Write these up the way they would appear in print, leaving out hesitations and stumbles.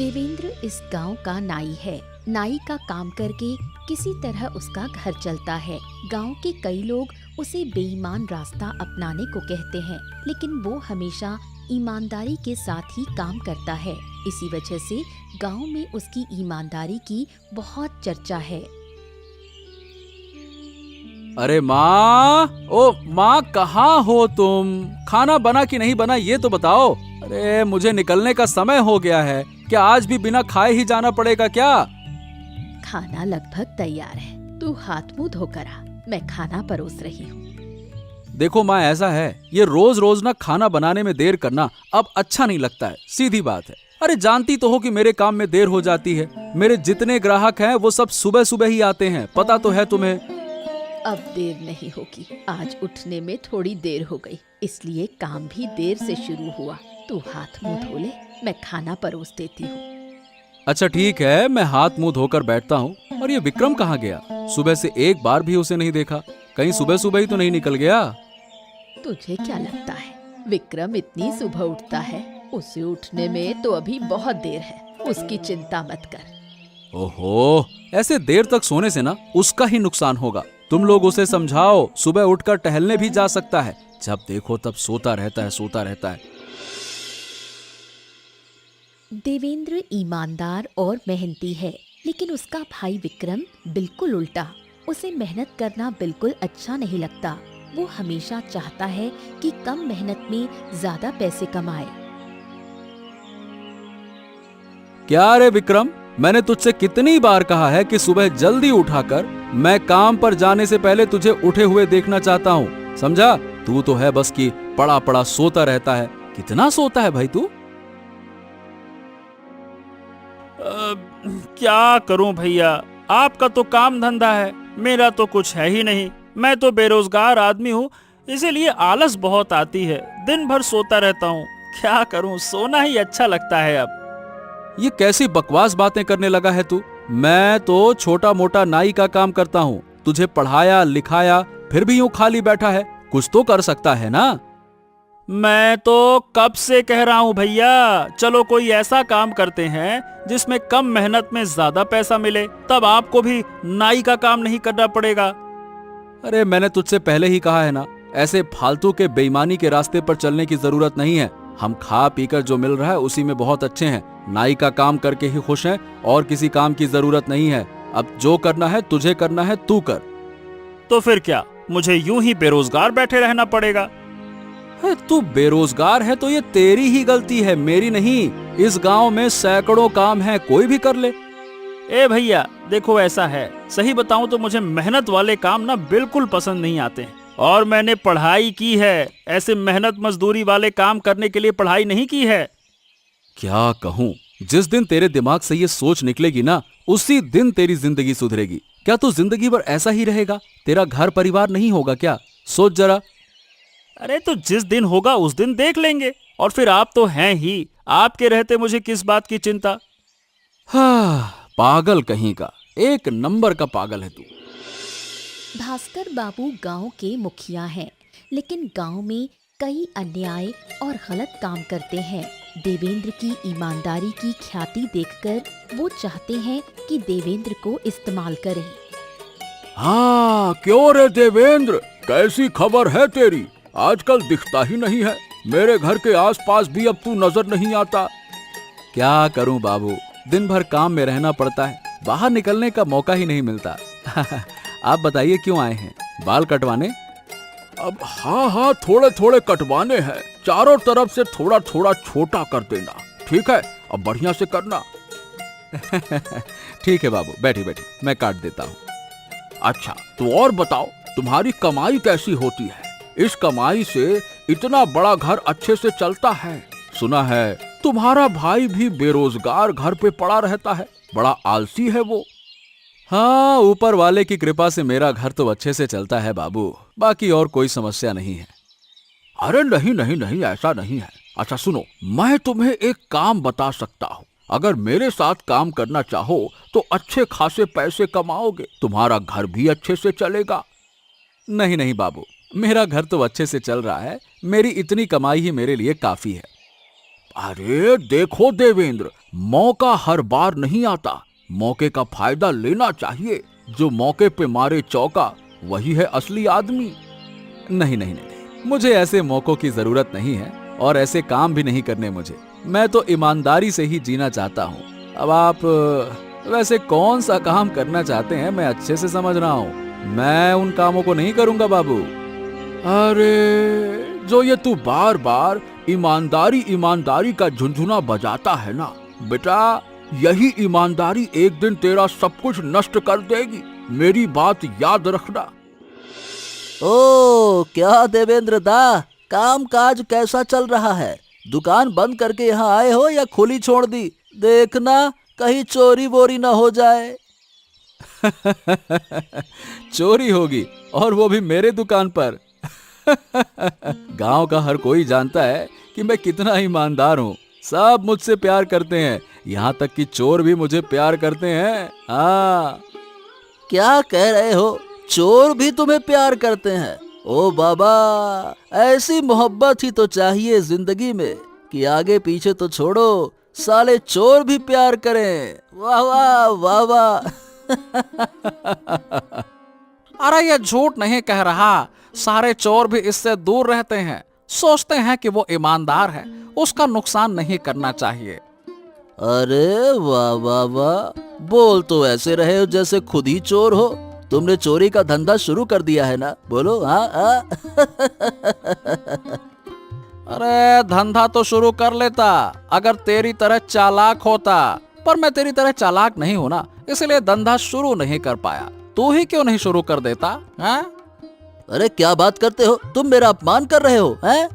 देवेंद्र इस गांव का नाई है। नाई का काम करके किसी तरह उसका घर चलता है। गांव के कई लोग उसे बेईमान रास्ता अपनाने को कहते हैं, लेकिन वो हमेशा ईमानदारी के साथ ही काम करता है। इसी वजह से गांव में उसकी ईमानदारी की बहुत चर्चा है। अरे माँ, ओ माँ, कहाँ हो तुम? खाना बना कि नहीं बना ये तो बताओ। अरे मुझे निकलने का समय हो गया है। क्या आज भी बिना खाए ही जाना पड़ेगा क्या? खाना लगभग तैयार है, तू हाथ मुंह धोकर आ, मैं खाना परोस रही हूँ। देखो माँ, ऐसा है, ये रोज रोज ना खाना बनाने में देर करना अब अच्छा नहीं लगता है। सीधी बात है। अरे जानती तो हो कि मेरे काम में देर हो जाती है। मेरे जितने ग्राहक हैं वो सब सुबह सुबह ही आते हैं, पता तो है तुम्हें। अब देर नहीं होगी, आज उठने में थोड़ी देर हो गई, इसलिए काम भी देर से शुरू हुआ। तू हाथ मुंह धो ले, मैं खाना परोस देती हूँ। अच्छा ठीक है, मैं हाथ मुंह धोकर बैठता हूँ। और ये विक्रम कहाँ गया? सुबह से एक बार भी उसे नहीं देखा। कहीं सुबह सुबह ही तो नहीं निकल गया? तुझे क्या लगता है विक्रम इतनी सुबह उठता है? उसे उठने में तो अभी बहुत देर है, उसकी चिंता मत कर। ओहो, ऐसे देर तक सोने से ना उसका ही नुकसान होगा। तुम लोग उसे समझाओ, सुबह उठकर टहलने भी जा सकता है। जब देखो तब सोता रहता है, सोता रहता है। देवेंद्र ईमानदार और मेहनती है, लेकिन उसका भाई विक्रम बिल्कुल उल्टा। उसे मेहनत करना बिल्कुल अच्छा नहीं लगता। वो हमेशा चाहता है कि कम मेहनत में ज्यादा पैसे कमाए। क्या रे विक्रम, मैंने तुझसे कितनी बार कहा है कि सुबह जल्दी उठाकर मैं काम पर जाने से पहले तुझे उठे हुए देखना चाहता हूँ, समझा? तू तो है बस कि पड़ा पड़ा सोता रहता है। कितना सोता है भाई तू? क्या करूं भैया, आपका तो काम धंधा है, मेरा तो कुछ है ही नहीं। मैं तो बेरोजगार आदमी हूँ, इसीलिए आलस बहुत आती है। दिन भर सोता रहता हूँ। क्या करूं, सोना ही अच्छा लगता है अब। ये कैसी बकवास बातें करने लगा है तू? मैं तो छोटा मोटा नाई का काम करता हूँ। तुझे पढ़ाया लिखाया, फिर भी यूं खाली बैठा है। कुछ तो कर सकता है ना? मैं तो कब से कह रहा हूँ भैया, चलो कोई ऐसा काम करते हैं जिसमें कम मेहनत में ज्यादा पैसा मिले, तब आपको भी नाई का काम नहीं करना पड़ेगा। अरे मैंने तुझसे पहले ही कहा है ना, ऐसे फालतू के बेईमानी के रास्ते पर चलने की जरूरत नहीं है। हम खा पीकर जो मिल रहा है उसी में बहुत अच्छे हैं। नाई का काम करके ही खुश हैं और किसी काम की जरूरत नहीं है। अब जो करना है तुझे करना है, तू कर। तो फिर क्या, मुझे यूं ही बेरोजगार बैठे रहना पड़ेगा? तू बेरोजगार है तो ये तेरी ही गलती है, मेरी नहीं। इस गांव में सैकड़ों काम है, कोई भी कर ले। ए भैया देखो, ऐसा है, सही बताऊं तो मुझे मेहनत वाले काम ना बिल्कुल पसंद नहीं आते हैं। और मैंने पढ़ाई की है, ऐसे मेहनत मजदूरी वाले काम करने के लिए पढ़ाई नहीं की है। क्या कहूँ, जिस दिन तेरे दिमाग से ये सोच निकलेगी ना, उसी दिन तेरी जिंदगी सुधरेगी। क्या तू जिंदगी भर ऐसा ही रहेगा? तेरा घर परिवार नहीं होगा क्या? सोच जरा। अरे तो जिस दिन होगा उस दिन देख लेंगे। और फिर आप तो हैं ही, आपके रहते मुझे किस बात की चिंता। हाँ, पागल कहीं का, एक नंबर का पागल है तू। भास्कर बाबू गांव के मुखिया हैं, लेकिन गांव में कई अन्याय और गलत काम करते हैं। देवेंद्र की ईमानदारी की ख्याति देखकर वो चाहते हैं कि देवेंद्र को इस्तेमाल करें। हाँ, क्यों रे देवेंद्र, कैसी खबर है तेरी? आजकल दिखता ही नहीं है। मेरे घर के आसपास भी अब तू नजर नहीं आता। क्या करूं बाबू, दिन भर काम में रहना पड़ता है, बाहर निकलने का मौका ही नहीं मिलता। आप बताइए क्यों आए हैं? बाल कटवाने? अब हाँ, थोड़े थोड़े कटवाने हैं। चारों तरफ से थोड़ा थोड़ा छोटा कर देना, ठीक है? अब बढ़िया से करना। ठीक है बाबू, बैठी बैठी मैं काट देता हूँ। अच्छा, तो और बताओ, तुम्हारी कमाई कैसी होती है? इस कमाई से इतना बड़ा घर अच्छे से चलता है। सुना है तुम्हारा भाई भी बेरोजगार घर पे पड़ा रहता है, बड़ा आलसी है वो। हाँ, ऊपर वाले की कृपा से मेरा घर तो अच्छे से चलता है बाबू, बाकी और कोई समस्या नहीं है। अरे नहीं नहीं नहीं, ऐसा नहीं है। अच्छा सुनो, मैं तुम्हें एक काम बता सकता हूँ। अगर मेरे साथ काम करना चाहो तो अच्छे खासे पैसे कमाओगे, तुम्हारा घर भी अच्छे से चलेगा। नहीं नहीं बाबू, मेरा घर तो अच्छे से चल रहा है। मेरी इतनी कमाई ही मेरे लिए काफी है। अरे देखो देवेंद्र, मौका हर बार नहीं आता, मौके का फायदा लेना चाहिए। जो मौके पे मारे चौका वही है असली आदमी। नहीं नहीं नहीं, मुझे ऐसे मौकों की जरूरत नहीं है और ऐसे काम भी नहीं करने मुझे। मैं तो ईमानदारी से ही जीना चाहता हूँ। अब आप वैसे कौन सा काम करना चाहते हैं मैं अच्छे से समझ रहा हूँ। मैं उन कामों को नहीं करूंगा बाबू। अरे जो ये तू बार बार ईमानदारी ईमानदारी का झुनझुना बजाता है ना बेटा, यही ईमानदारी एक दिन तेरा सब कुछ नष्ट कर देगी। मेरी बात याद रखना। ओ क्या देवेंद्र दा, काम काज कैसा चल रहा है? दुकान बंद करके यहाँ आए हो या खुली छोड़ दी? देखना कहीं चोरी वोरी ना हो जाए। चोरी होगी और वो भी मेरे दुकान पर। गांव का हर कोई जानता है कि मैं कितना ईमानदार हूँ। सब मुझसे प्यार करते हैं, यहाँ तक कि चोर भी मुझे प्यार करते हैं। हाँ। क्या कह रहे हो? चोर भी तुम्हें प्यार करते हैं? ओ बाबा, ऐसी मोहब्बत ही तो चाहिए जिंदगी में कि आगे पीछे तो छोड़ो, साले चोर भी प्यार करें। वाह वाह वाह वाह। अरे ये झूठ नहीं कह रहा, सारे चोर भी इससे दूर रहते हैं। सोचते हैं कि वो ईमानदार है, उसका नुकसान नहीं करना चाहिए। अरे वाह वाह वाह, बोल तो ऐसे रहे हो जैसे खुद ही चोर हो। तुमने चोरी का धंधा शुरू कर दिया है ना? बोलो हाँ हाँ। अरे धंधा तो शुरू कर लेता अगर तेरी तरह चालाक होता, पर मैं तेरी तरह चालाक नहीं हूं ना, इसलिए धंधा शुरू नहीं कर पाया। तू ही क्यों नहीं शुरू कर देता? हैं? अरे क्या बात करते हो? तुम मेरा अपमान कर रहे हो हैं?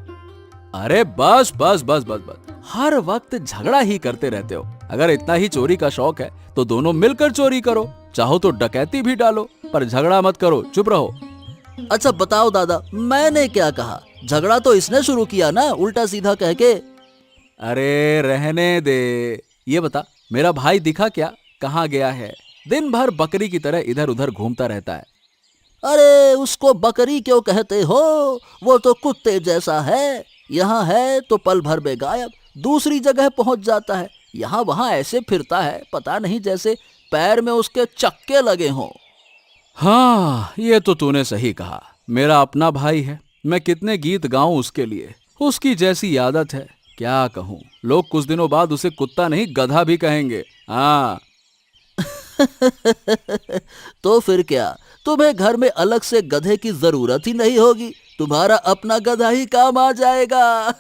अरे बस बस बस बस बस, हर वक्त झगड़ा ही करते रहते हो। अगर इतना ही चोरी का शौक है तो दोनों मिलकर चोरी करो, चाहो तो डकैती भी डालो, पर झगड़ा मत करो, चुप रहो। अच्छा बताओ दादा, मैंने क्या कहा? झगड़ा तो इसने शुरू किया ना, उल्टा सीधा कह के। अरे रहने दे। ये बता, मेरा भाई दिखा क्या? कहाँ गया है? दिन भर बकरी की तरह इधर उधर घूमता रहता है। अरे उसको बकरी क्यों कहते हो? वो तो कुत्ते जैसा है। यहाँ है तो पल भर में गायब, दूसरी जगह पहुंच जाता है। यहाँ वहाँ ऐसे फिरता है, पता नहीं जैसे पैर में उसके चक्के लगे हों। हाँ, ये तो तूने सही कहा। मेरा अपना भाई है, मैं कितने गीत गाऊं उसके लिए। उसकी जैसी आदत है, क्या कहूँ। लोग कुछ दिनों बाद उसे कुत्ता नहीं गधा भी कहेंगे। हाँ। तो फिर क्या, तुम्हें घर में अलग से गधे की जरूरत ही नहीं होगी, तुम्हारा अपना गधा ही काम आ जाएगा।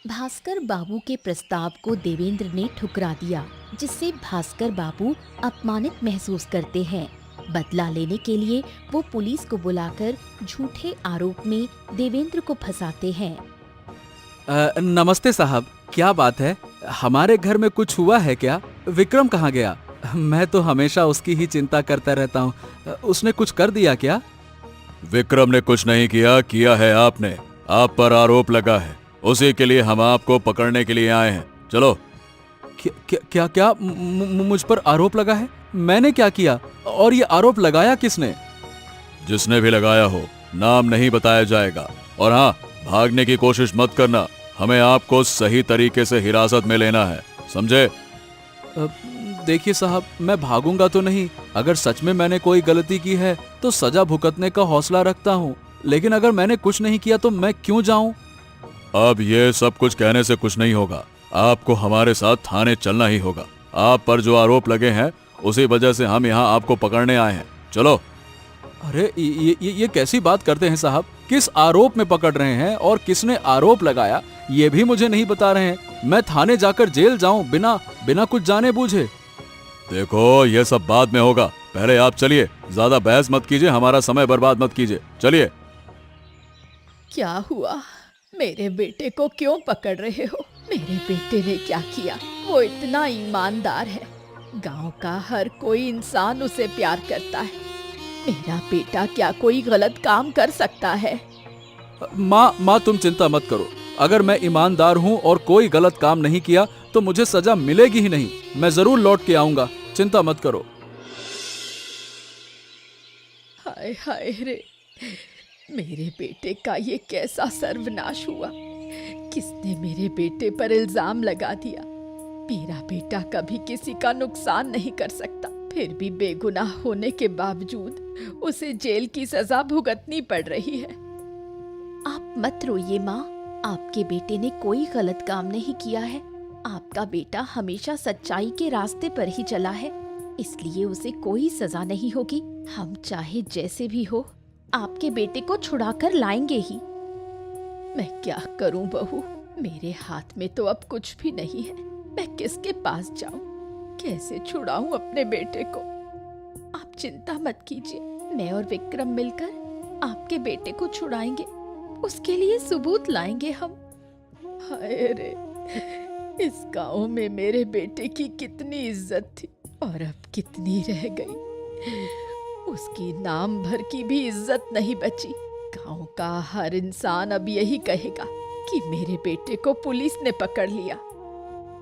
भास्कर बाबू के प्रस्ताव को देवेंद्र ने ठुकरा दिया, जिससे भास्कर बाबू अपमानित महसूस करते हैं। बदला लेने के लिए वो पुलिस को बुलाकर झूठे आरोप में देवेंद्र को फंसाते हैं। नमस्ते साहब, क्या बात है? हमारे घर में कुछ हुआ है क्या? विक्रम कहाँ गया? मैं तो हमेशा उसकी ही चिंता करता रहता हूँ। उसने कुछ कर दिया क्या? विक्रम ने कुछ नहीं किया, किया है आपने। आप पर आरोप लगा है, उसी के लिए हम आपको पकड़ने के लिए आए हैं। चलो। क्या क्या मुझ पर आरोप लगा है? मैंने क्या किया? और ये आरोप लगाया किसने? जिसने भी लगाया हो, नाम नहीं बताया जाएगा। और हाँ, भागने की कोशिश मत करना, हमें आपको सही तरीके से हिरासत में लेना है, समझे? देखिए साहब, मैं भागूंगा तो नहीं। अगर सच में मैंने कोई गलती की है तो सजा भुगतने का हौसला रखता हूँ, लेकिन अगर मैंने कुछ नहीं किया तो मैं क्यों जाऊं? अब ये सब कुछ कहने से कुछ नहीं होगा, आपको हमारे साथ थाने चलना ही होगा। आप पर जो आरोप लगे हैं उसी वजह से हम यहाँ आपको पकड़ने आए हैं। चलो। अरे ये कैसी बात करते हैं साहब? किस आरोप में पकड़ रहे हैं और किसने आरोप लगाया ये भी मुझे नहीं बता रहे हैं। मैं थाने जाकर जेल जाऊं बिना कुछ जाने बूझे? देखो, ये सब बाद में होगा, पहले आप चलिए। ज्यादा बहस मत कीजिए, हमारा समय बर्बाद मत कीजिए, चलिए। क्या हुआ? मेरे बेटे को क्यों पकड़ रहे हो? मेरे बेटे ने क्या किया? वो इतना ईमानदार है, गांव का हर कोई इंसान उसे प्यार करता है। मेरा बेटा क्या कोई गलत काम कर सकता है? माँ तुम चिंता मत करो। अगर मैं ईमानदार हूँ और कोई गलत काम नहीं किया तो मुझे सजा मिलेगी ही नहीं। मैं जरूर लौट के आऊंगा, चिंता मत करो। हाय हाय रे, मेरे बेटे का ये कैसा सर्वनाश हुआ? किसने मेरे बेटे पर इल्जाम लगा दिया? मेरा बेटा कभी किसी का नुकसान नहीं कर सकता, फिर भी बेगुनाह होने के बावजूद उसे जेल की सजा भुगतनी पड़ रही है। आप मत रोइए माँ, आपके बेटे ने कोई गलत काम नहीं किया है। आपका बेटा हमेशा सच्चाई के रास्ते पर ही चला है, इसलिए उसे कोई सजा नहीं होगी। हम चाहे जैसे भी हो आपके बेटे को छुड़ाकर लाएंगे ही। मैं क्या करूं बहू, मेरे हाथ में तो अब कुछ भी नहीं है। मैं किसके पास जाऊं? कैसे छुड़ाऊं अपने बेटे को? आप चिंता मत कीजिए, मैं और विक्रम मिलकर आपके बेटे को छुड़ाएंगे। उसके लिए सबूत लाएंगे हम। हाय रे, इस गांव में मेरे बेटे की कितनी इज्जत थी और अब कितनी रह गई। उसकी नाम भर की भी इज्जत नहीं बची। गांव का हर इंसान अब यही कहेगा कि मेरे बेटे को पुलिस ने पकड़ लिया।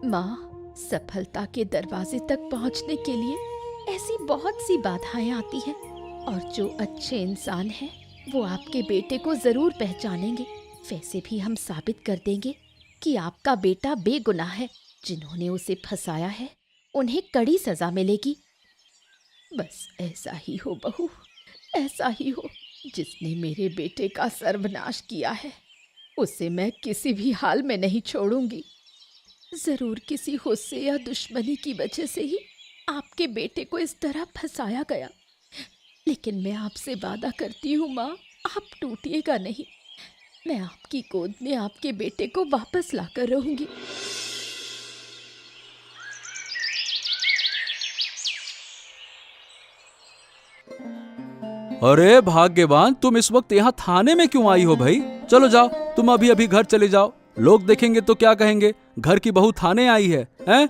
माँ, सफलता के दरवाजे तक पहुँचने के लिए ऐसी बहुत सी बाधाएं आती हैं, और जो अच्छे इंसान हैं वो आपके बेटे को जरूर पहचानेंगे। वैसे भी हम साबित कर देंगे कि आपका बेटा बेगुनाह है। जिन्होंने उसे फंसाया है उन्हें कड़ी सजा मिलेगी। बस ऐसा ही हो बहू, ऐसा ही हो। जिसने मेरे बेटे का सर्वनाश किया है उसे मैं किसी भी हाल में नहीं छोड़ूंगी। जरूर किसी गुस्से या दुश्मनी की वजह से ही आपके बेटे को इस तरह फंसाया गया, लेकिन मैं आपसे वादा करती हूँ माँ, आप टूटिएगा नहीं। मैं आपकी गोद में आपके बेटे को वापस लाकर रहूंगी। अरे भाग्यवान, तुम इस वक्त यहाँ थाने में क्यों आई हो भाई? चलो जाओ, तुम अभी अभी घर चले जाओ। लोग देखेंगे तो क्या कहेंगे, घर की बहू थाने आई है, हैं?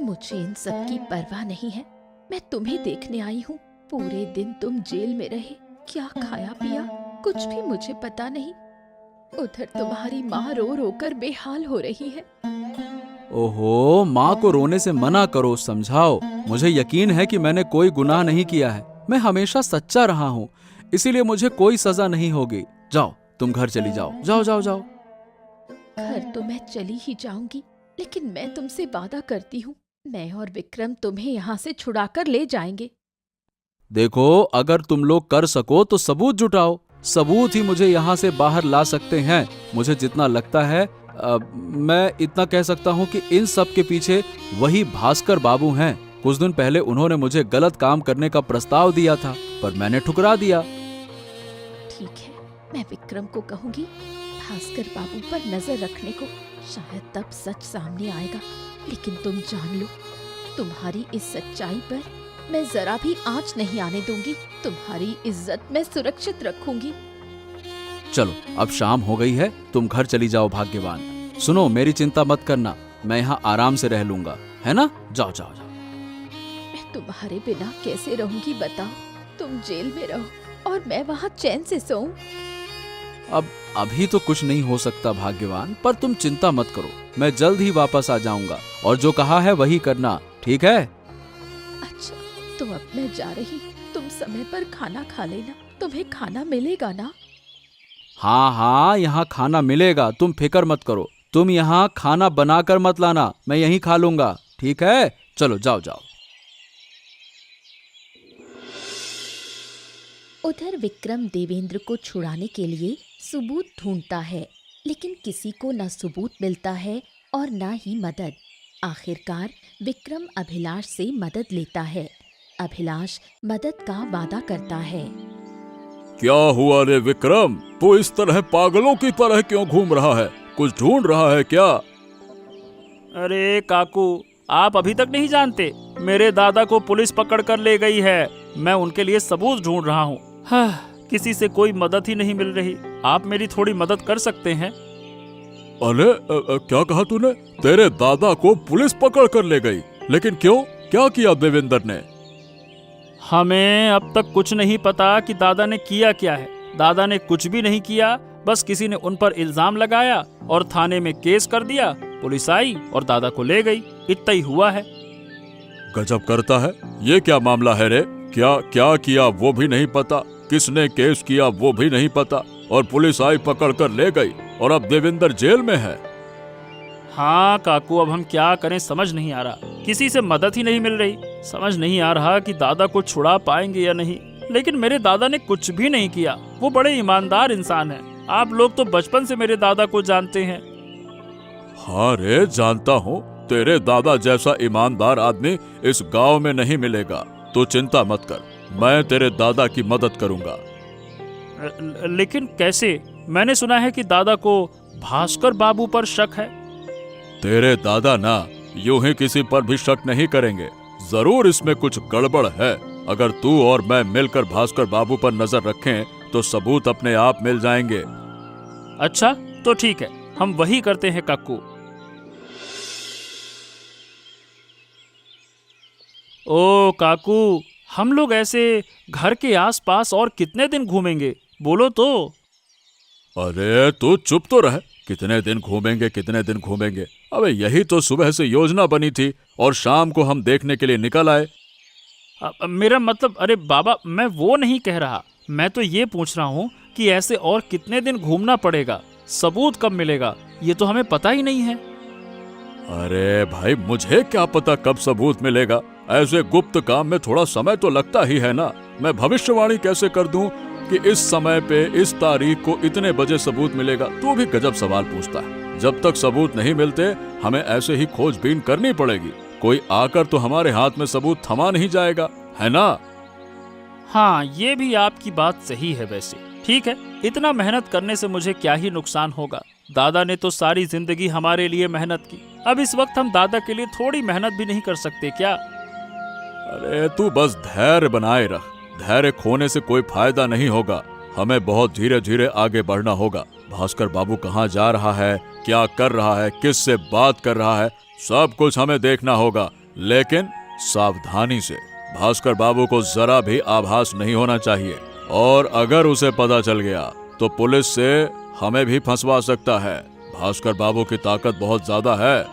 मुझे इन सब की परवाह नहीं है। मैं तुम्हें देखने आई हूँ। पूरे दिन तुम जेल में रहे, क्या खाया पिया कुछ भी मुझे पता नहीं। उधर तुम्हारी माँ रो रो कर बेहाल हो रही है। ओहो, माँ को रोने से मना करो, समझाओ। मुझे यकीन है कि मैंने कोई गुनाह नहीं किया है। मैं हमेशा सच्चा रहा हूँ, इसीलिए मुझे कोई सजा नहीं होगी। जाओ, तुम घर चली जाओ। जाओ जाओ जाओ। घर तो मैं चली ही जाऊंगी, लेकिन मैं तुमसे वादा करती हूँ, मैं और विक्रम तुम्हें यहाँ से छुड़ाकर ले जाएंगे। देखो, अगर तुम लोग कर सको तो सबूत जुटाओ। सबूत ही मुझे यहाँ से बाहर ला सकते हैं। मुझे जितना लगता है मैं इतना कह सकता हूँ कि इन सब के पीछे वही भास्कर बाबू हैं। कुछ दिन पहले उन्होंने मुझे गलत काम करने का प्रस्ताव दिया था, पर मैंने ठुकरा दिया। ठीक है, मैं विक्रम को कहूंगी भास्कर बाबू पर नजर रखने को। शायद तब सच सामने आएगा। लेकिन तुम जान लो, तुम्हारी इस सच्चाई पर मैं जरा भी आंच नहीं आने दूंगी। तुम्हारी इज्जत मैं सुरक्षित रखूंगी। चलो, अब शाम हो गई है, तुम घर चली जाओ भाग्यवान। सुनो, मेरी चिंता मत करना, मैं यहाँ आराम से रह लूंगा, है ना? जाओ जाओ जाओ। मैं तुम्हारे बिना कैसे रहूंगी बताओ? तुम जेल में रहो और मैं वहाँ चैन से सोऊं। अब अभी तो कुछ नहीं हो सकता भाग्यवान, पर तुम चिंता मत करो, मैं जल्द ही वापस आ जाऊंगा और जो कहा है वही करना, ठीक है? अच्छा, तो अब मैं जा रही। तुम समय पर खाना खा लेना, तुम्हें खाना मिलेगा ना? हाँ हाँ, यहाँ खाना मिलेगा, तुम फिक्र मत करो। तुम यहाँ खाना बनाकर मत लाना, मैं यहीं खा लूंगा, ठीक है? चलो जाओ जाओ। उधर विक्रम देवेंद्र को छुड़ाने के लिए सबूत ढूंढता है, लेकिन किसी को न सबूत मिलता है और न ही मदद। आखिरकार विक्रम अभिलाष से मदद लेता है। अभिलाष मदद का वादा करता है। क्या हुआ रे विक्रम, तू इस तरह पागलों की तरह क्यों घूम रहा है? कुछ ढूंढ रहा है क्या? अरे काकू, आप अभी तक नहीं जानते, मेरे दादा को पुलिस पकड़ कर ले गई है। मैं उनके लिए सबूत ढूंढ रहा हूँ। किसी से कोई मदद ही नहीं मिल रही। आप मेरी थोड़ी मदद कर सकते हैं? अरे क्या कहा तूने? तेरे दादा को पुलिस पकड़ कर ले गई? लेकिन क्यों? क्या किया देवेंद्र ने? हमें अब तक कुछ नहीं पता कि दादा ने किया क्या है। दादा ने कुछ भी नहीं किया, बस किसी ने उन पर इल्जाम लगाया और थाने में केस कर दिया। पुलिस आई और दादा को ले गई, इतना ही हुआ है। गजब करता है, ये क्या मामला है रे? क्या क्या किया वो भी नहीं पता, किसने केस किया वो भी नहीं पता, और पुलिस आई पकड़ कर ले गई और अब देवेंद्र जेल में है। हाँ काकू, अब हम क्या करें समझ नहीं आ रहा। किसी से मदद ही नहीं मिल रही। समझ नहीं आ रहा कि दादा को छुड़ा पाएंगे या नहीं। लेकिन मेरे दादा ने कुछ भी नहीं किया। वो बड़े ईमानदार इंसान हैं। आप लोग तो बचपन से मेरे दादा को जानते हैं। हाँ रे, जानता हूँ। तेरे दादा जैसा ईमानदार आदमी इस गांव में नहीं मिलेगा। तू चिंता मत कर, मैं तेरे दादा की मदद करूंगा। लेकिन कैसे? मैंने सुना है कि दादा को भास्कर बाबू पर शक है। तेरे दादा ना यूं ही किसी पर भी शक नहीं करेंगे। जरूर इसमें कुछ गड़बड़ है। अगर तू और मैं मिलकर भास्कर बाबू पर नजर रखें तो सबूत अपने आप मिल जाएंगे। अच्छा तो ठीक है, हम वही करते हैं काकू। ओ काकू, हम लोग ऐसे घर के आसपास और कितने दिन घूमेंगे? बोलो तो। अरे तू चुप तो रह। कितने दिन घूमेंगे, कितने दिन घूमेंगे? अबे यही तो सुबह से योजना बनी थी और शाम को हम देखने के लिए निकल आए। मेरा मतलब, अरे बाबा, मैं वो नहीं कह रहा। मैं तो ये पूछ रहा हूँ कि ऐसे और कितने दिन घूमना पड़ेगा? सबूत कब मिलेगा? ये तो हमें पता ही नहीं है। अरे भाई, मुझे क्या पता कब सबूत मिलेगा? ऐसे गुप्त काम में थोड़ा समय तो लगता ही है ना। मैं भविष्यवाणी कैसे कर दूं कि इस समय पे इस तारीख को इतने बजे सबूत मिलेगा? तू भी गजब सवाल पूछता है। जब तक सबूत नहीं मिलते हमें ऐसे ही खोजबीन करनी पड़ेगी। कोई आकर तो हमारे हाथ में सबूत थमा नहीं जाएगा, है ना? हाँ, ये भी आपकी बात सही है। वैसे ठीक है, इतना मेहनत करने से मुझे क्या ही नुकसान होगा? दादा ने तो सारी जिंदगी हमारे लिए मेहनत की। अब इस वक्त हम दादा के लिए थोड़ी मेहनत भी नहीं कर सकते क्या? अरे तू बस धैर्य बनाए रख। धैर्य खोने से कोई फायदा नहीं होगा। हमें बहुत धीरे धीरे आगे बढ़ना होगा। भास्कर बाबू कहाँ जा रहा है, क्या कर रहा है, किस से बात कर रहा है, सब कुछ हमें देखना होगा। लेकिन सावधानी से। भास्कर बाबू को जरा भी आभास नहीं होना चाहिए, और अगर उसे पता चल गया तो पुलिस से हमें भी फंसवा सकता है। भास्कर बाबू की ताकत बहुत ज्यादा है।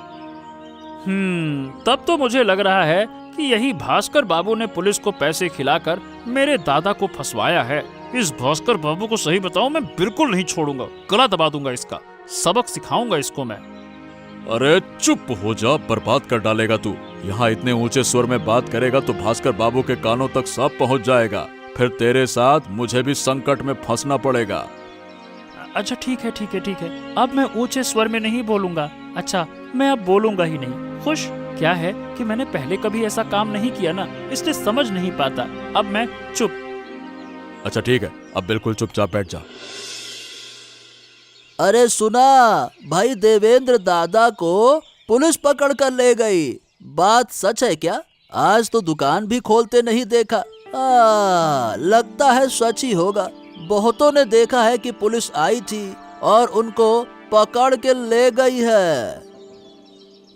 तब तो मुझे लग रहा है कि यही भास्कर बाबू ने पुलिस को पैसे खिलाकर मेरे दादा को फंसवाया है। इस भास्कर बाबू को सही बताऊं, मैं बिल्कुल नहीं छोड़ूंगा। गला दबा दूंगा इसका, सबक सिखाऊंगा इसको मैं। अरे चुप हो जा, बर्बाद कर डालेगा तू। यहाँ इतने ऊंचे स्वर में बात करेगा तो भास्कर बाबू के कानों तक सब पहुँच जाएगा। फिर तेरे साथ मुझे भी संकट में फंसना पड़ेगा। अच्छा ठीक है, ठीक है, ठीक है। अब मैं ऊंचे स्वर में नहीं बोलूंगा। अच्छा, मैं अब बोलूंगा ही नहीं। खुश क्या है कि मैंने पहले कभी ऐसा काम नहीं किया ना, इसलिए समझ नहीं पाता। अब मैं चुप। अच्छा ठीक है, अब बिल्कुल चुपचाप बैठ जा। अरे सुना, भाई देवेंद्र दादा को पुलिस पकड़ कर ले गई। बात सच है क्या? आज तो दुकान भी खोलते नहीं देखा। लगता है सच ही होगा। बहुतों ने देखा है कि पुलिस आई थी और उनको पकड़ के ले गई है।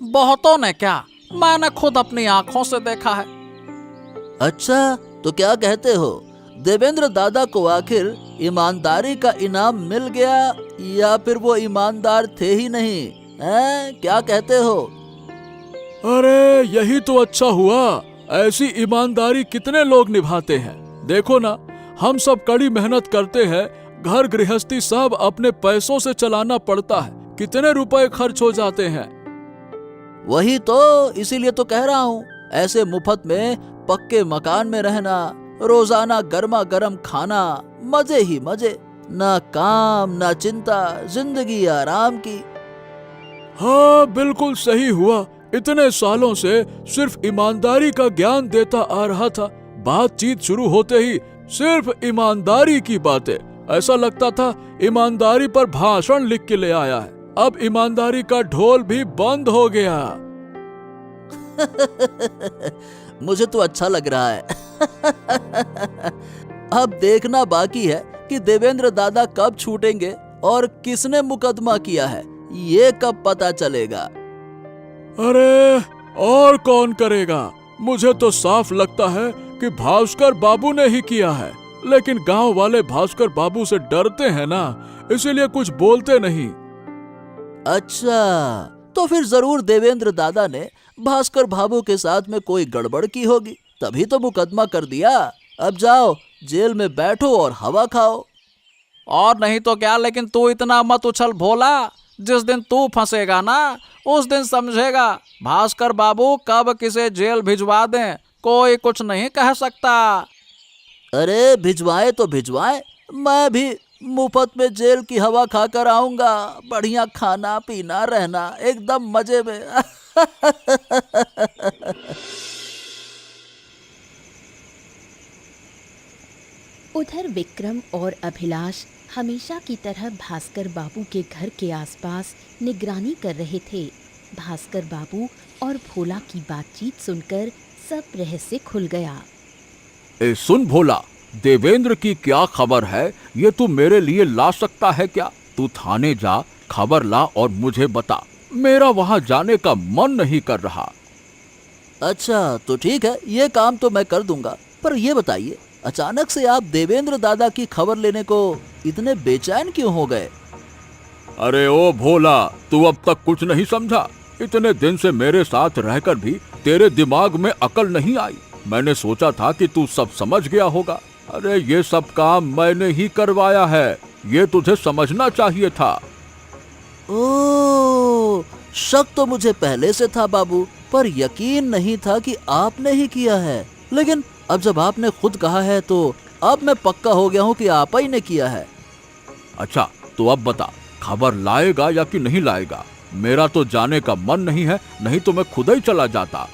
बहुतों ने क्या, मैंने खुद अपनी आंखों से देखा है। अच्छा, तो क्या कहते हो? देवेंद्र दादा को आखिर ईमानदारी का इनाम मिल गया या फिर वो ईमानदार थे ही नहीं? क्या कहते हो? अरे यही तो अच्छा हुआ। ऐसी ईमानदारी कितने लोग निभाते हैं। देखो ना, हम सब कड़ी मेहनत करते हैं, घर गृहस्थी सब अपने पैसों से चलाना पड़ता है। कितने रुपए खर्च हो जाते हैं। वही तो, इसीलिए तो कह रहा हूँ, ऐसे मुफ्त में पक्के मकान में रहना, रोजाना गर्मा गर्म खाना, मजे ही मजे, ना काम ना चिंता, जिंदगी आराम की। हाँ बिल्कुल सही हुआ। इतने सालों से सिर्फ ईमानदारी का ज्ञान देता आ रहा था। बातचीत शुरू होते ही सिर्फ ईमानदारी की बातें। ऐसा लगता था ईमानदारी पर भाषण लिख के ले आया है। अब ईमानदारी का ढोल भी बंद हो गया। मुझे तो अच्छा लग रहा है। अब देखना बाकी है कि देवेंद्र दादा कब छूटेंगे और किसने मुकदमा किया है, ये कब पता चलेगा। अरे और कौन करेगा? मुझे तो साफ लगता है कि भास्कर बाबू ने ही किया है। लेकिन गांव वाले भास्कर बाबू से डरते हैं ना, इसीलिए कुछ बोलते नहीं। अच्छा, तो फिर जरूर देवेंद्र दादा ने भास्कर बाबू के साथ में कोई गड़बड़ की होगी, तभी तो मुकदमा कर दिया। अब जाओ जेल में बैठो और हवा खाओ। और नहीं तो क्या, लेकिन तू इतना मत उछल भोला। जिस दिन तू फंसेगा ना उस दिन समझेगा भास्कर बाबू कब किसे जेल भिजवा दें, कोई कुछ नहीं कह सकता। अरे भिजवाए तो भिजवाए, मैं भी मुफ्त में जेल की हवा खाकर आऊंगा। बढ़िया खाना पीना रहना एकदम मजे में। उधर विक्रम और अभिलाष हमेशा की तरह भास्कर बाबू के घर के आसपास निगरानी कर रहे थे। भास्कर बाबू और भोला की बातचीत सुनकर सब रहस्य खुल गया। ए सुन भोला, देवेंद्र की क्या खबर है ये तू मेरे लिए ला सकता है क्या? तू थाने जा, खबर ला और मुझे बता। मेरा वहां जाने का मन नहीं कर रहा। अच्छा तो ठीक है, ये काम तो मैं कर दूंगा। पर ये बताइए, अचानक से आप देवेंद्र दादा की खबर लेने को इतने बेचैन क्यों हो गए? अरे ओ भोला, तू अब तक कुछ नहीं समझा। इतने दिन से मेरे साथ रहकर भी तेरे दिमाग में अकल नहीं आई। मैंने सोचा था कि तू सब समझ गया होगा। अरे ये सब काम मैंने ही करवाया है, ये तुझे समझना चाहिए था। ओह, शक तो मुझे पहले से था बाबू, पर यकीन नहीं था कि आपने ही किया है। लेकिन अब जब आपने खुद कहा है तो अब मैं पक्का हो गया हूँ कि आप ही ने किया है। अच्छा तो अब बता, खबर लाएगा या कि नहीं लाएगा? मेरा तो जाने का मन नहीं है, नहीं तो मैं खुद ही चला जाता।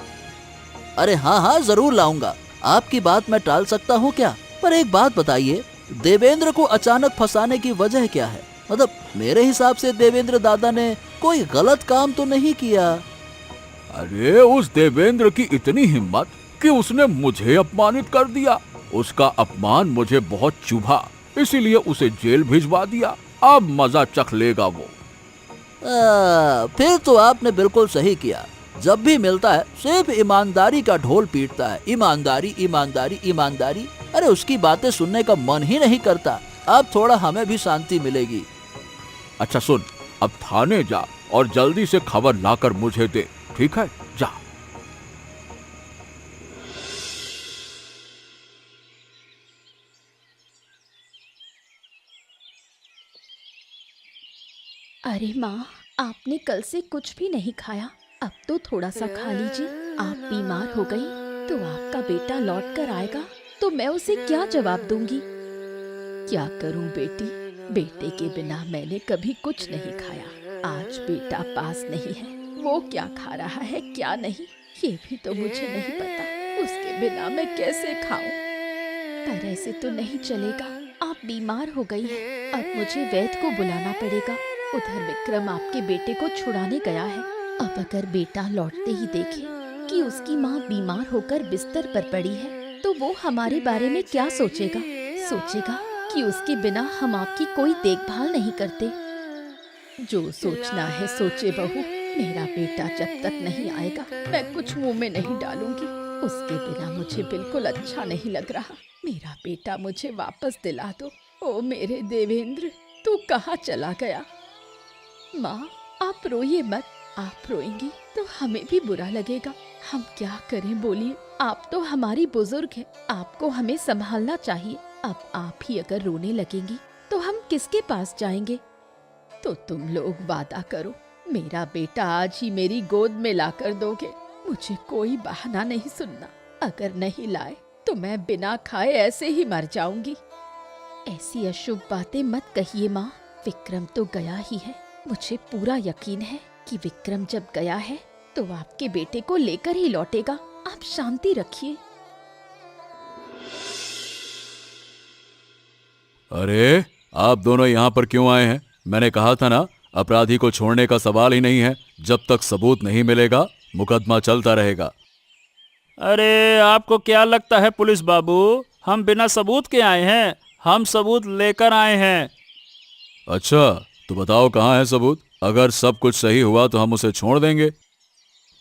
अरे हाँ हाँ जरूर लाऊंगा, आपकी बात मैं टाल सकता हूँ क्या? पर एक बात बताइए, देवेंद्र को अचानक फंसाने की वजह क्या है? मतलब मेरे हिसाब से देवेंद्र दादा ने कोई गलत काम तो नहीं किया। अरे उस देवेंद्र की इतनी हिम्मत कि उसने मुझे अपमानित कर दिया। उसका अपमान मुझे बहुत चुभा, इसीलिए उसे जेल भिजवा दिया। अब मजा चख लेगा वो। फिर तो आपने बिल्कुल सही किया। जब भी मिलता है सिर्फ ईमानदारी का ढोल पीटता है। ईमानदारी ईमानदारी ईमानदारी। अरे उसकी बातें सुनने का मन ही नहीं करता। अब थोड़ा हमें भी शांति मिलेगी। अच्छा सुन, अब थाने जा और जल्दी से खबर लाकर मुझे दे, ठीक है? जा। अरे माँ, आपने कल से कुछ भी नहीं खाया, अब तो थोड़ा सा खा लीजिए। आप बीमार हो गई तो आपका बेटा लौट कर आएगा तो मैं उसे क्या जवाब दूंगी? क्या करूं बेटी, बेटे के बिना मैंने कभी कुछ नहीं खाया। आज बेटा पास नहीं है, वो क्या खा रहा है क्या नहीं ये भी तो मुझे नहीं पता। उसके बिना मैं कैसे खाऊं? पर ऐसे तो नहीं चलेगा, आप बीमार हो गई हैं, अब मुझे वैद्य को बुलाना पड़ेगा। उधर विक्रम आपके बेटे को छुड़ाने गया है। अब अगर बेटा लौटते ही देखे कि उसकी माँ बीमार होकर बिस्तर पर पड़ी है तो वो हमारे बारे में क्या सोचेगा? सोचेगा कि उसके बिना हम आपकी कोई देखभाल नहीं करते। जो सोचना है सोचे बहू, मेरा बेटा जब तक नहीं आएगा मैं कुछ मुंह में नहीं डालूंगी। उसके बिना मुझे बिल्कुल अच्छा नहीं लग रहा। मेरा बेटा मुझे वापस दिला दो। ओ मेरे देवेंद्र, तू कहाँ चला गया? माँ आप रोइए मत, आप रोएंगी तो हमें भी बुरा लगेगा। हम क्या करें बोलिए, आप तो हमारी बुजुर्ग हैं, आपको हमें संभालना चाहिए। अब आप ही अगर रोने लगेंगी तो हम किसके पास जाएंगे? तो तुम लोग वादा करो, मेरा बेटा आज ही मेरी गोद में लाकर दोगे। मुझे कोई बहाना नहीं सुनना, अगर नहीं लाए तो मैं बिना खाए ऐसे ही मर जाऊंगी। ऐसी अशुभ बातें मत कहिए माँ, विक्रम तो गया ही है। मुझे पूरा यकीन है कि विक्रम जब गया है तो आपके बेटे को लेकर ही लौटेगा। आप शांति रखिए। अरे आप दोनों यहाँ पर क्यों आए हैं? मैंने कहा था ना, अपराधी को छोड़ने का सवाल ही नहीं है। जब तक सबूत नहीं मिलेगा मुकदमा चलता रहेगा। अरे आपको क्या लगता है पुलिस बाबू, हम बिना सबूत के आए हैं? हम सबूत लेकर आए हैं। अच्छा तो बताओ कहाँ है सबूत? अगर सब कुछ सही हुआ तो हम उसे छोड़ देंगे।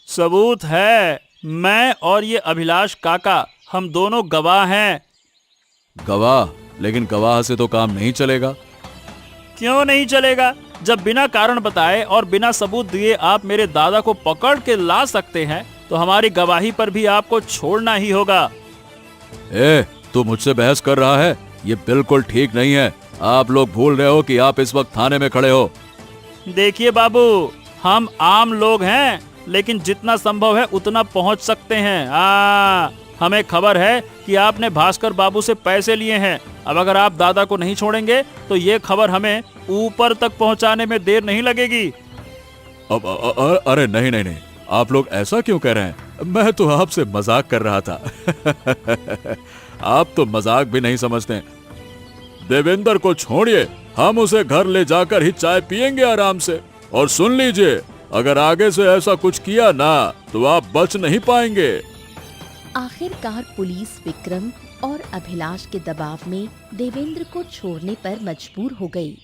सबूत है, मैं और ये अभिलाष काका, हम दोनों गवाह हैं। गवाह? लेकिन गवाह से तो काम नहीं चलेगा। क्यों नहीं चलेगा? जब बिना कारण बताए और बिना सबूत दिए आप मेरे दादा को पकड़ के ला सकते हैं तो तो हमारी गवाही पर भी आपको छोड़ना ही होगा। तू मुझसे बहस कर रहा है? ये बिल्कुल ठीक नहीं है। आप लोग भूल रहे हो कि आप इस वक्त थाने में खड़े हो। देखिए बाबू, हम आम लोग हैं, लेकिन जितना संभव है उतना पहुंच सकते हैं। हमें खबर है कि आपने भास्कर बाबू से पैसे लिए हैं। अब अगर आप दादा को नहीं छोड़ेंगे तो ये खबर हमें ऊपर तक पहुंचाने में देर नहीं लगेगी। अरे नहीं नहीं नहीं, आप लोग ऐसा क्यों कह रहे हैं? मैं तो आपसे मजाक कर रहा था। आप तो मजाक भी नहीं समझते। देवेंद्र को छोड़िए, हम उसे घर ले जाकर ही चाय पियेंगे आराम से। और सुन लीजिए, अगर आगे से ऐसा कुछ किया ना तो आप बच नहीं पाएंगे। आखिरकार पुलिस विक्रम और अभिलाष के दबाव में देवेंद्र को छोड़ने पर मजबूर हो गई।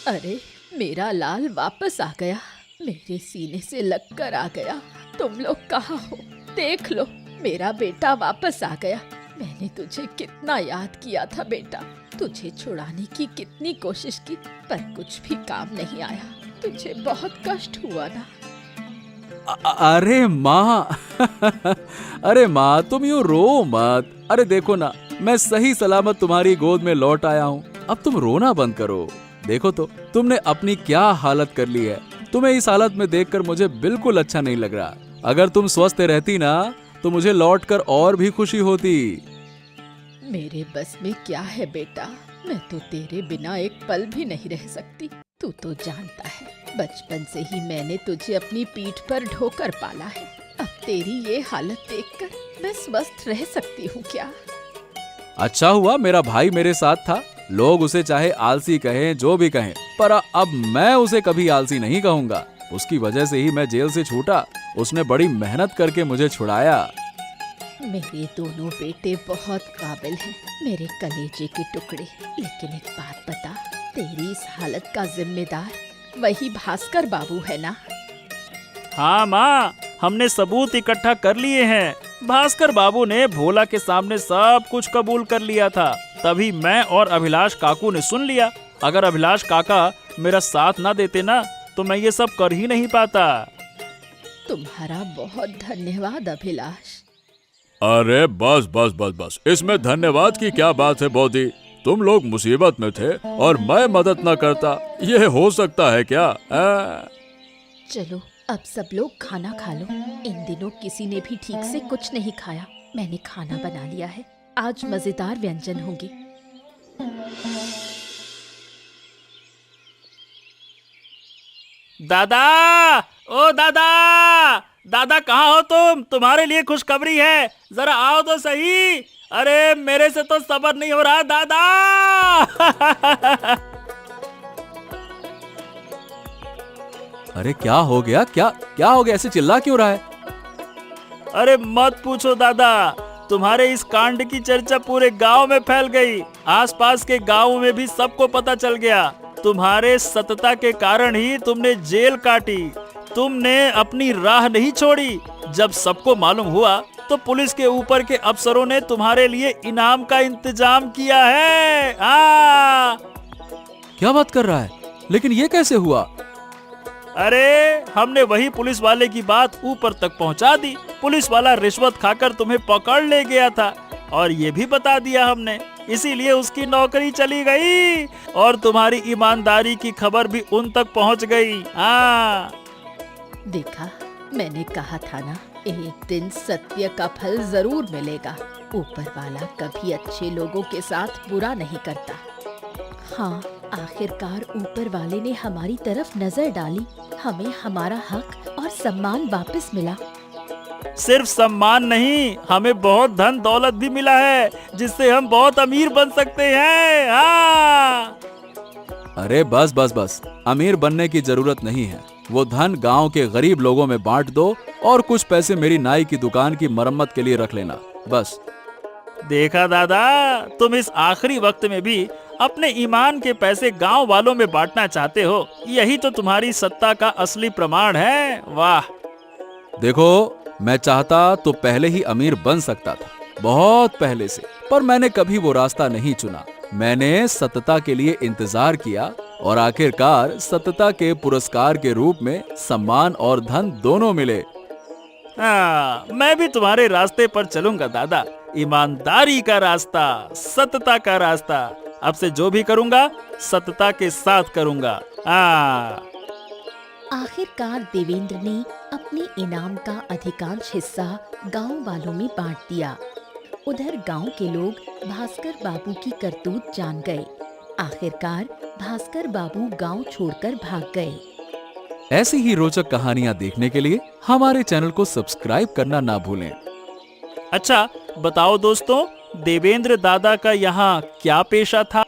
अरे मेरा लाल वापस आ गया, मेरे सीने से लगकर आ गया। तुम लोग कहाँ हो? देख लो, मेरा बेटा वापस आ गया। मैंने तुझे कितना याद किया था बेटा, तुझे छुड़ाने की कितनी कोशिश की, पर कुछ भी काम नहीं आया। तुझे बहुत कष्ट हुआ ना? अरे माँ अरे माँ, तुम यूँ रो मत। अरे देखो ना, मैं सही सलामत तुम्हारी गोद में लौट आया हूँ। अब तुम रोना बंद करो। देखो तो तुमने अपनी क्या हालत कर ली है। तुम्हें इस हालत में देखकर मुझे बिल्कुल अच्छा नहीं लग रहा। अगर तुम स्वस्थ रहती ना तो मुझे लौटकर और भी खुशी होती। मेरे बस में क्या है बेटा, मैं तो तेरे बिना एक पल भी नहीं रह सकती। तू तो जानता है, बचपन से ही मैंने तुझे अपनी पीठ पर ढोकर पाला है। अब तेरी ये हालत देखकर मैं स्वस्थ रह सकती हूँ क्या? अच्छा हुआ मेरा भाई मेरे साथ था। लोग उसे चाहे आलसी कहें, जो भी कहें, पर अब मैं उसे कभी आलसी नहीं कहूँगा। उसकी वजह से ही मैं जेल से छूटा। उसने बड़ी मेहनत करके मुझे छुड़ाया। मेरे दोनों बेटे बहुत काबिल हैं, मेरे कलेजे के टुकड़े। लेकिन एक बात बता, तेरी इस हालत का जिम्मेदार वही भास्कर बाबू है ना? हाँ माँ, हमने सबूत इकट्ठा कर लिए हैं। भास्कर बाबू ने भोला के सामने सब कुछ कबूल कर लिया था, तभी मैं और अभिलाष काकू ने सुन लिया। अगर अभिलाष काका मेरा साथ ना देते ना तो मैं ये सब कर ही नहीं पाता। तुम्हारा बहुत धन्यवाद अभिलाष। अरे बस बस बस बस, इसमें धन्यवाद की क्या बात है बौदी? तुम लोग मुसीबत में थे और मैं मदद न करता, ये हो सकता है क्या? चलो अब सब लोग खाना खा लो। इन दिनों किसी ने भी ठीक से कुछ नहीं खाया। मैंने खाना बना लिया है, आज मजेदार व्यंजन होंगे। दादा, ओ दादा, दादा कहाँ हो तुम? तुम्हारे लिए खुशखबरी है, जरा आओ तो सही। अरे मेरे से तो सब्र नहीं हो रहा दादा। अरे क्या हो गया? क्या हो गया? ऐसे चिल्ला क्यों रहा है? अरे मत पूछो दादा, तुम्हारे इस कांड की चर्चा पूरे गांव में फैल गई। आसपास के गांवों में भी सबको पता चल गया। तुम्हारे सतता के कारण ही तुमने जेल काटी, तुमने अपनी राह नहीं छोड़ी। जब सबको मालूम हुआ तो पुलिस के ऊपर के अफसरों ने तुम्हारे लिए इनाम का इंतजाम किया है। क्या बात कर रहा है? लेकिन ये कैसे हुआ? अरे हमने वही पुलिस वाले की बात ऊपर तक पहुंचा दी। पुलिस वाला रिश्वत खाकर तुम्हें पकड़ ले गया था और ये भी बता दिया हमने, इसीलिए उसकी नौकरी चली गई और तुम्हारी ईमानदारी की खबर भी उन तक पहुंच गई। देखा, मैंने कहा था ना, एक दिन सत्य का फल जरूर मिलेगा। ऊपर वाला कभी अच्छे लोगों के साथ बुरा नहीं करता। हाँ, आखिरकार ऊपर वाले ने हमारी तरफ नजर डाली, हमें हमारा हक और सम्मान वापस मिला। सिर्फ सम्मान नहीं, हमें बहुत धन दौलत भी मिला है, जिससे हम बहुत अमीर बन सकते हैं। अरे बस बस बस, अमीर बनने की जरूरत नहीं है। वो धन गांव के गरीब लोगों में बांट दो और कुछ पैसे मेरी नाई की दुकान की मरम्मत के लिए रख लेना, बस। देखा दादा, तुम इस आखिरी वक्त में भी अपने ईमान के पैसे गांव वालों में बांटना चाहते हो। यही तो तुम्हारी सत्ता का असली प्रमाण है। वाह! देखो, मैं चाहता तो पहले ही अमीर बन सकता था, बहुत पहले से, पर मैंने कभी वो रास्ता नहीं चुना। मैंने सतता के लिए इंतजार किया और आखिरकार सतता के पुरस्कार के रूप में सम्मान और धन दोनों मिले। मैं भी तुम्हारे रास्ते पर चलूंगा दादा। ईमानदारी का रास्ता, सतता का रास्ता। अब से जो भी करूंगा सतता के साथ करूंगा। आखिरकार देवेंद्र ने अपने इनाम का अधिकांश हिस्सा गांव वालों में बांट दिया। उधर गांव के लोग भास्कर बाबू की करतूत जान गए। आखिरकार भास्कर बाबू गांव छोड़कर भाग गए। ऐसी ही रोचक कहानियां देखने के लिए हमारे चैनल को सब्सक्राइब करना ना भूलें। अच्छा बताओ दोस्तों, देवेंद्र दादा का यहाँ क्या पेशा था?